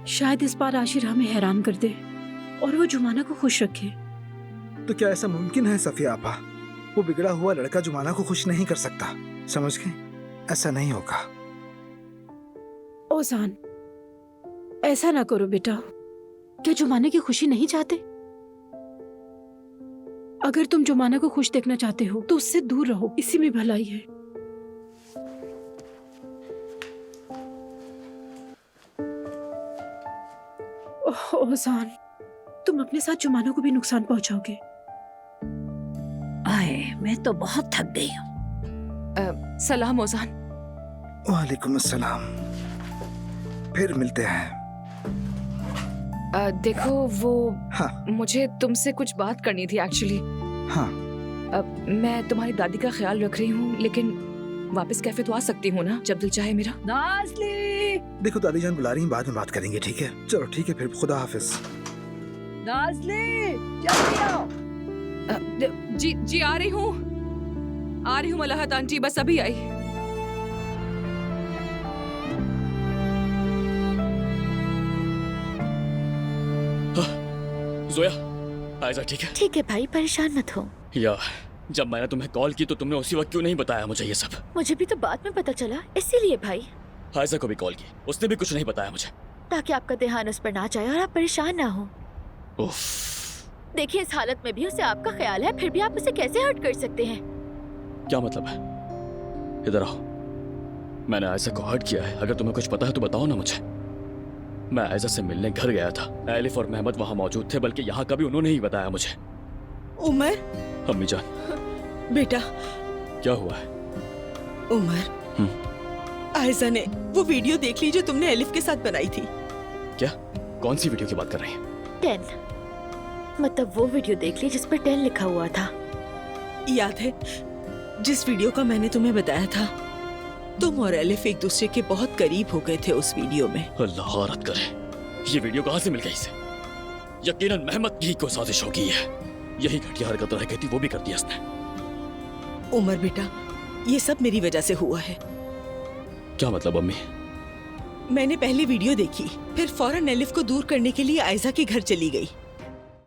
शायद इस बार आशिर हमें हैरान कर दे और वो जुमाना को खुश रखे। तो क्या ऐसा मुमकिन है सफिया आपा? वो बिगड़ा हुआ लड़का जुमाना को खुश नहीं कर सकता, समझ गए? ऐसा नहीं होगा। ओजान, ऐसा ना करो बेटा। क्या जुमाने की खुशी नहीं चाहते? अगर तुम जुमाना को खुश देखना चाहते हो तो उससे दूर रहो, इसी में भलाई है। ओह ओजान, तुम अपने साथ जुमाना को भी नुकसान पहुंचाओगे। आए, मैं तो बहुत थक गई हूँ। सलाम ओजान। वालेकुम अस्सलाम। फिर मिलते हैं। देखो वो हाँ। मुझे तुमसे कुछ बात करनी थी एक्चुअली। हाँ। मैं तुम्हारी दादी का ख्याल रख रही हूँ, लेकिन वापस कैफे तो आ सकती हूँ ना जब दिल चाहे मेरा। नाज़ली, देखो दादी जान बुला रही हैं, बाद में बात करेंगे, ठीक है? चलो ठीक है, फिर खुदा हाफिज। नाज़ली, जल्दी आओ। जी आ रही हूँ मलाहत आंटी, बस अभी आई। जोया, आयजा ठीक है? ठीक है भाई, परेशान मत हो। यार, जब मैंने तुम्हें कॉल की तो तुमने उसी वक्त क्यों नहीं बताया मुझे ये सब? मुझे भी तो बाद में पता चला, इसीलिए भाई। आयजा को भी कॉल की, उसने भी कुछ नहीं बताया मुझे। ताकि आपका ध्यान उस पर ना जाए और आप परेशान ना हो। उफ। देखिए, इस हालत में भी उसे आपका ख्याल है, फिर भी आप उसे कैसे हर्ट कर सकते हैं? क्या मतलब है? इधर आओ। मैंने आयजा को हर्ट किया है? अगर तुम्हें कुछ पता है तो बताओ ना मुझे। मैं आयजा से मिलने घर गया था। एलिफ और महमद वहाँ मौजूद थे, बल्कि यहाँ का भी उन्होंने ही बताया मुझे। उमर, अम्मी जान। बेटा। क्या हुआ है? उमर, आयजा ने वो वीडियो देख ली जो तुमने एलिफ के साथ बनाई थी। क्या? कौन सी वीडियो की बात कर रही हैं? 10, मतलब वो वीडियो देख ली जिस पर 10 लिखा हुआ था। याद है जिस वीडियो का मैंने तुम्हें बताया था? तुम और एलिफ एक दूसरे के बहुत करीब हो गए थे उस वीडियो में। अल्लाह रद्द करे, ये वीडियो कहाँ से मिल गई इसे? यकीनन महमद की कोई साजिश होगी है। यही घटिया हरकत रह गई थी, वो भी कर दिया इसने। उमर बेटा, ये सब मेरी वजह से हुआ है। क्या मतलब अम्मी? मैंने पहले वीडियो देखी, फिर फौरन एलिफ को दूर करने के लिए आयजा के घर चली गई।